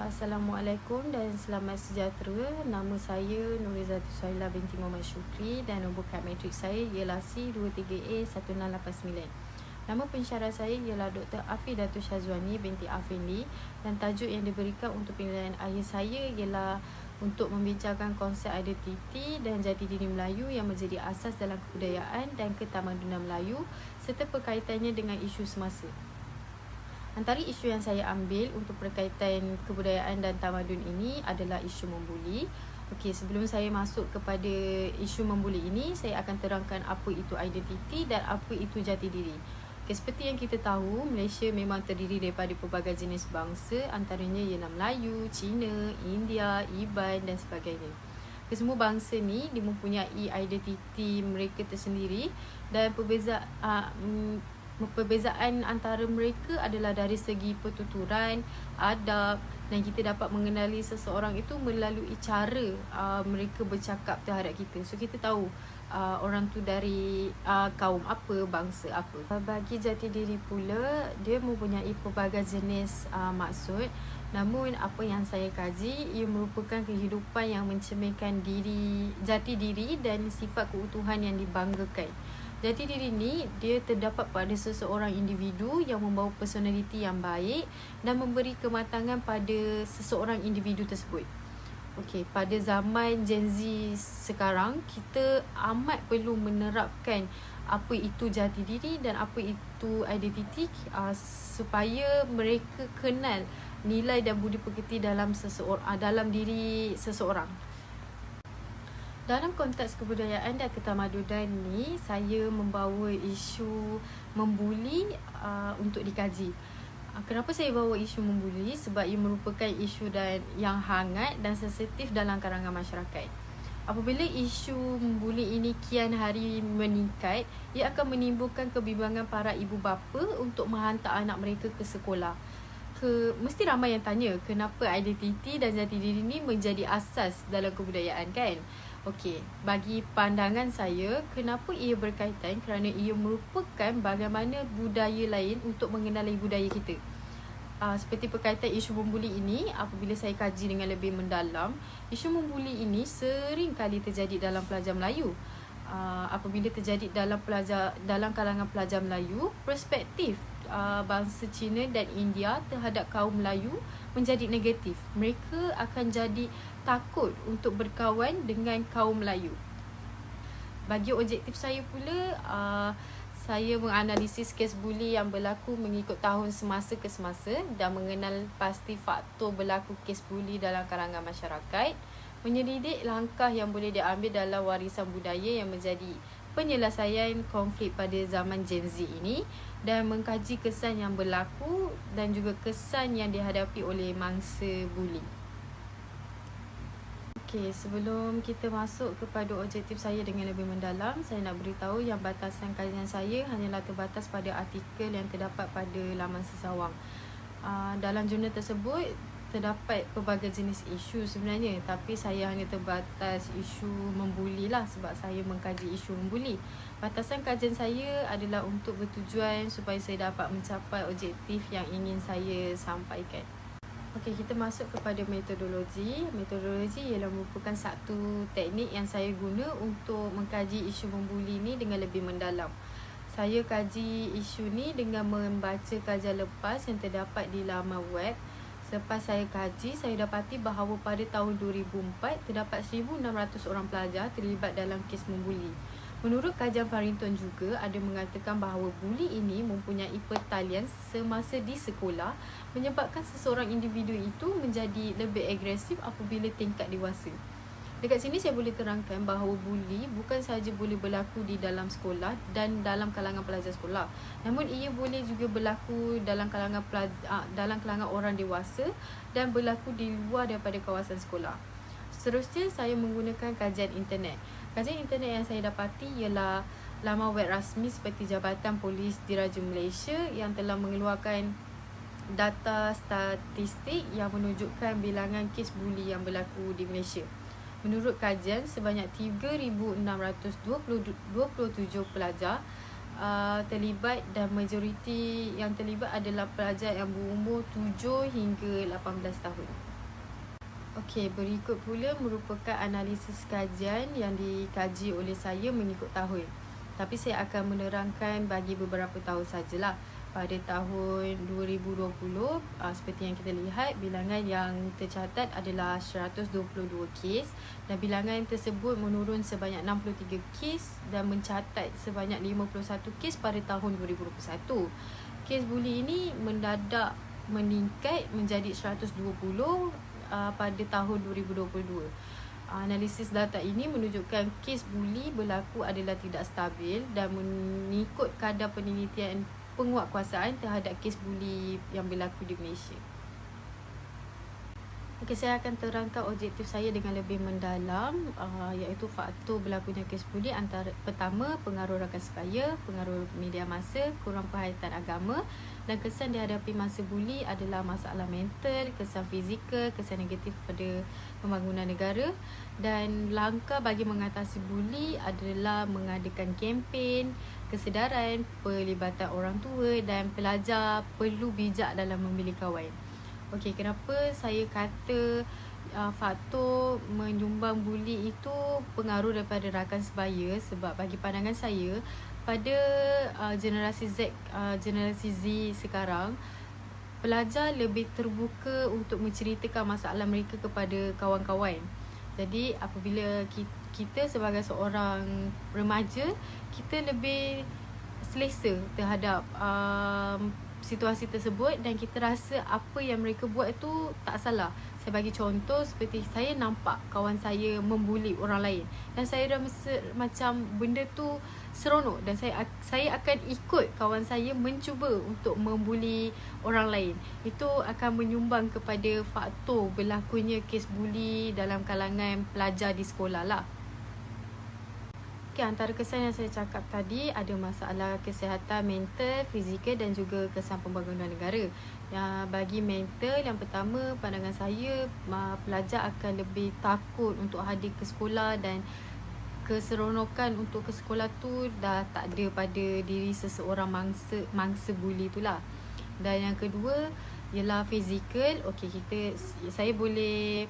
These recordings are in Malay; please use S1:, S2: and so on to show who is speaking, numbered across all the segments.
S1: Assalamualaikum dan selamat sejahtera. Nama saya Nurizatul Suhaila binti Muhammad Syukri dan nombor kad matrik saya ialah C23A1689. Nama pensyarah saya ialah Dr. Afidatul Syazwani binti Afindi dan tajuk yang diberikan untuk penilaian akhir saya ialah untuk membincangkan konsep identiti dan jati diri Melayu yang menjadi asas dalam kebudayaan dan ketamadunan Melayu serta perkaitannya dengan isu semasa. Antara isu yang saya ambil untuk berkaitan kebudayaan dan tamadun ini adalah isu membuli. Okey, sebelum saya masuk kepada isu membuli ini, saya akan terangkan apa itu identiti dan apa itu jati diri. Okey, seperti yang kita tahu, Malaysia memang terdiri daripada pelbagai jenis bangsa, antaranya ialah Melayu, Cina, India, Iban dan sebagainya. Kesemua bangsa ni dia mempunyai identiti mereka tersendiri dan perbezaan antara mereka adalah dari segi pertuturan, adab dan kita dapat mengenali seseorang itu melalui cara mereka bercakap terhadap kita. So kita tahu orang tu dari kaum apa, bangsa apa. Bagi jati diri pula, dia mempunyai pelbagai jenis maksud. Namun apa yang saya kaji, ia merupakan kehidupan yang mencerminkan jati diri dan sifat keutuhan yang dibanggakan. Jati diri ni dia terdapat pada seseorang individu yang membawa personaliti yang baik dan memberi kematangan pada seseorang individu tersebut. Okey, pada zaman Gen Z sekarang, kita amat perlu menerapkan apa itu jati diri dan apa itu identiti supaya mereka kenal nilai dan budi pekerti dalam diri seseorang. Dalam konteks kebudayaan dan ketamadunan ni, saya membawa isu membuli untuk dikaji. Kenapa saya bawa isu membuli? Sebab ia merupakan isu yang hangat dan sensitif dalam kalangan masyarakat. Apabila isu membuli ini kian hari meningkat, ia akan menimbulkan kebimbangan para ibu bapa untuk menghantar anak mereka ke sekolah. Mesti ramai yang tanya, kenapa identiti dan jati diri ini menjadi asas dalam kebudayaan, kan? Okey, bagi pandangan saya, kenapa ia berkaitan? Kerana ia merupakan bagaimana budaya lain untuk mengenali budaya kita. Seperti berkaitan isu membuli ini, apabila saya kaji dengan lebih mendalam, isu membuli ini sering kali terjadi dalam pelajar Melayu. Apabila terjadi dalam kalangan pelajar Melayu, perspektif bangsa Cina dan India terhadap kaum Melayu menjadi negatif. Mereka akan jadi takut untuk berkawan dengan kaum Melayu. Bagi objektif saya pula, saya menganalisis kes buli yang berlaku mengikut tahun semasa ke semasa dan mengenal pasti faktor berlaku kes buli dalam kalangan masyarakat, menyelidik langkah yang boleh diambil dalam warisan budaya yang menjadi penyelesaian konflik pada zaman Gen Z ini dan mengkaji kesan yang berlaku dan juga kesan yang dihadapi oleh mangsa buli. Okey, sebelum kita masuk kepada objektif saya dengan lebih mendalam, saya nak beritahu yang batasan kajian saya hanyalah terbatas pada artikel yang terdapat pada laman Sesawang. Dalam jurnal tersebut terdapat pelbagai jenis isu sebenarnya, tapi saya hanya terbatas isu membuli lah sebab saya mengkaji isu membuli. Batasan kajian saya adalah untuk bertujuan supaya saya dapat mencapai objektif yang ingin saya sampaikan. Okey, kita masuk kepada metodologi. Metodologi ialah merupakan satu teknik yang saya guna untuk mengkaji isu membuli ni dengan lebih mendalam. Saya kaji isu ni dengan membaca kajian lepas yang terdapat di laman web. Selepas saya kaji, saya dapati bahawa pada tahun 2004 terdapat 1,600 orang pelajar terlibat dalam kes membuli. Menurut kajian Farrington juga ada mengatakan bahawa buli ini mempunyai pertalian semasa di sekolah menyebabkan seseorang individu itu menjadi lebih agresif apabila tingkat dewasa. Dekat sini saya boleh terangkan bahawa buli bukan sahaja boleh berlaku di dalam sekolah dan dalam kalangan pelajar sekolah, namun ia boleh juga berlaku dalam kalangan orang dewasa dan berlaku di luar daripada kawasan sekolah. Seterusnya, saya menggunakan kajian internet. Kajian internet yang saya dapati ialah laman web rasmi seperti Jabatan Polis Diraja Malaysia yang telah mengeluarkan data statistik yang menunjukkan bilangan kes buli yang berlaku di Malaysia. Menurut kajian, sebanyak 3,627 pelajar terlibat dan majoriti yang terlibat adalah pelajar yang berumur 7 hingga 18 tahun. Okey, berikut pula merupakan analisis kajian yang dikaji oleh saya mengikut tahun. Tapi saya akan menerangkan bagi beberapa tahun sajalah. Pada tahun 2020, seperti yang kita lihat, bilangan yang tercatat adalah 122 kes dan bilangan tersebut menurun sebanyak 63 kes dan mencatat sebanyak 51 kes pada tahun 2021. Kes buli ini mendadak meningkat menjadi 120 pada tahun 2022. Analisis data ini menunjukkan kes buli berlaku adalah tidak stabil dan mengikut kadar penelitian penguatkuasaan terhadap kes buli yang berlaku di Malaysia. Okey, saya akan terangkan objektif saya dengan lebih mendalam, iaitu faktor berlakunya kes buli antara pertama, pengaruh rakan sebaya, pengaruh media masa, kurang perhatian agama dan kesan dihadapi masa buli adalah masalah mental, kesan fizikal, kesan negatif pada pembangunan negara dan langkah bagi mengatasi buli adalah mengadakan kempen, kesedaran, pelibatan orang tua dan pelajar perlu bijak dalam memilih kawan. Okey, kenapa saya kata faktor menyumbang buli itu pengaruh daripada rakan sebaya? Sebab bagi pandangan saya, pada generasi Z sekarang, pelajar lebih terbuka untuk menceritakan masalah mereka kepada kawan-kawan. Jadi apabila kita sebagai seorang remaja, kita lebih selesa terhadap situasi tersebut dan kita rasa apa yang mereka buat tu tak salah. Saya bagi contoh, seperti saya nampak kawan saya membuli orang lain dan saya rasa macam benda tu seronok dan saya akan ikut kawan saya mencuba untuk membuli orang lain. Itu akan menyumbang kepada faktor berlakunya kes buli dalam kalangan pelajar di sekolah lah. Okay, antara kesan yang saya cakap tadi ada masalah kesihatan mental, fizikal dan juga kesan pembangunan negara. Bagi mental, yang pertama pandangan saya, pelajar akan lebih takut untuk hadir ke sekolah dan keseronokan untuk ke sekolah tu dah tak ada pada diri seseorang mangsa buli tu lah. Dan yang kedua ialah fizikal. Okey, saya boleh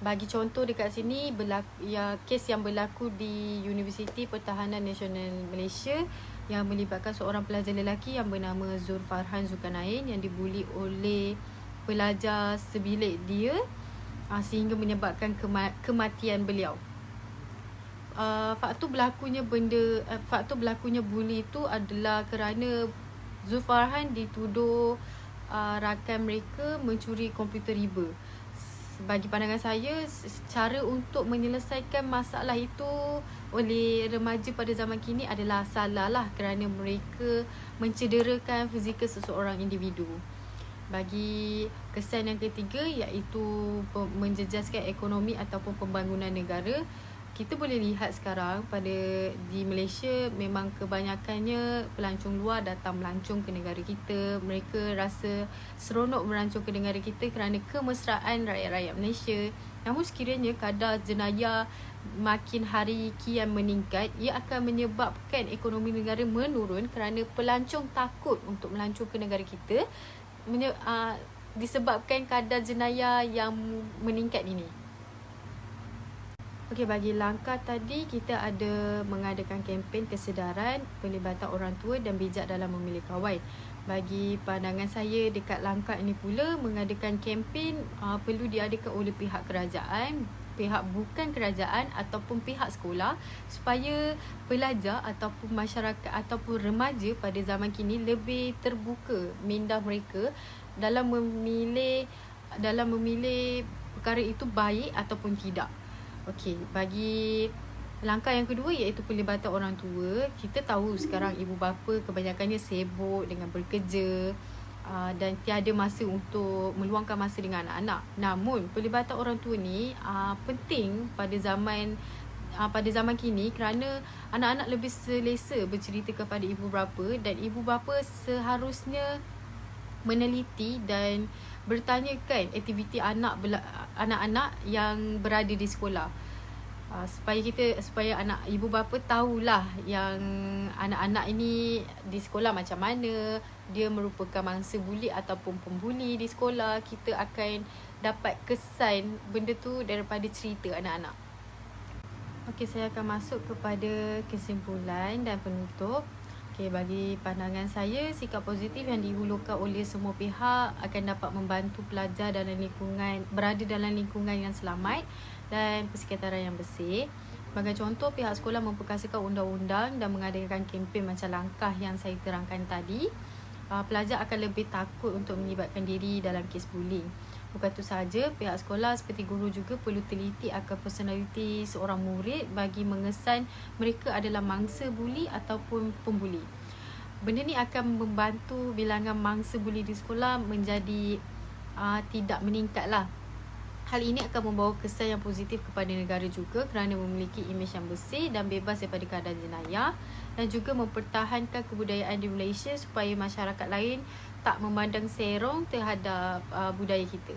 S1: bagi contoh dekat sini kes yang berlaku di Universiti Pertahanan Nasional Malaysia yang melibatkan seorang pelajar lelaki yang bernama Zulfarhan Zulkarnain yang dibuli oleh pelajar sebilik dia sehingga menyebabkan kematian beliau. Faktor berlakunya buli itu adalah kerana Zulfarhan dituduh rakan mereka mencuri komputer riba. Bagi pandangan saya, cara untuk menyelesaikan masalah itu oleh remaja pada zaman kini adalah salah lah kerana mereka mencederakan fizikal seseorang individu. Bagi kesan yang ketiga iaitu menjejaskan ekonomi ataupun pembangunan negara. Kita boleh lihat sekarang di Malaysia memang kebanyakannya pelancong luar datang melancong ke negara kita. Mereka rasa seronok melancong ke negara kita kerana kemesraan rakyat-rakyat Malaysia. Namun sekiranya kadar jenayah makin hari kian meningkat, ia akan menyebabkan ekonomi negara menurun kerana pelancong takut untuk melancong ke negara kita disebabkan kadar jenayah yang meningkat ini. Okey, bagi langkah tadi kita ada mengadakan kempen kesedaran, pelibatan orang tua dan bijak dalam memilih kawan. Bagi pandangan saya dekat langkah ini pula, mengadakan kempen perlu diadakan oleh pihak kerajaan, pihak bukan kerajaan ataupun pihak sekolah supaya pelajar ataupun masyarakat ataupun remaja pada zaman kini lebih terbuka minda mereka dalam memilih perkara itu baik ataupun tidak. Okey, bagi langkah yang kedua iaitu pelibatan orang tua. Kita tahu sekarang ibu bapa kebanyakannya sibuk dengan bekerja dan tiada masa untuk meluangkan masa dengan anak-anak. Namun pelibatan orang tua ni penting pada zaman kini kerana anak-anak lebih selesa bercerita kepada ibu bapa dan ibu bapa seharusnya meneliti dan bertanyakan aktiviti anak-anak yang berada di sekolah supaya anak ibu bapa tahulah yang anak-anak ini di sekolah macam mana, dia merupakan mangsa buli ataupun pembuli di sekolah. Kita akan dapat kesan benda tu daripada cerita anak-anak. Okey, saya akan masuk kepada kesimpulan dan penutup. Okey, bagi pandangan saya, sikap positif yang dihulukan oleh semua pihak akan dapat membantu pelajar dalam lingkungan berada dalam lingkungan yang selamat dan persekitaran yang bersih. Sebagai contoh, pihak sekolah memperkasakan undang-undang dan mengadakan kempen macam langkah yang saya terangkan tadi. Pelajar akan lebih takut untuk melibatkan diri dalam kes bullying. Bukan itu sahaja, pihak sekolah seperti guru juga perlu teliti akan personaliti seorang murid bagi mengesan mereka adalah mangsa buli ataupun pembuli. Benda ni akan membantu bilangan mangsa buli di sekolah menjadi tidak meningkat lah. Hal ini akan membawa kesan yang positif kepada negara juga kerana memiliki imej yang bersih dan bebas daripada keadaan jenayah, dan juga mempertahankan kebudayaan di Malaysia supaya masyarakat lain tak memandang serong terhadap budaya kita.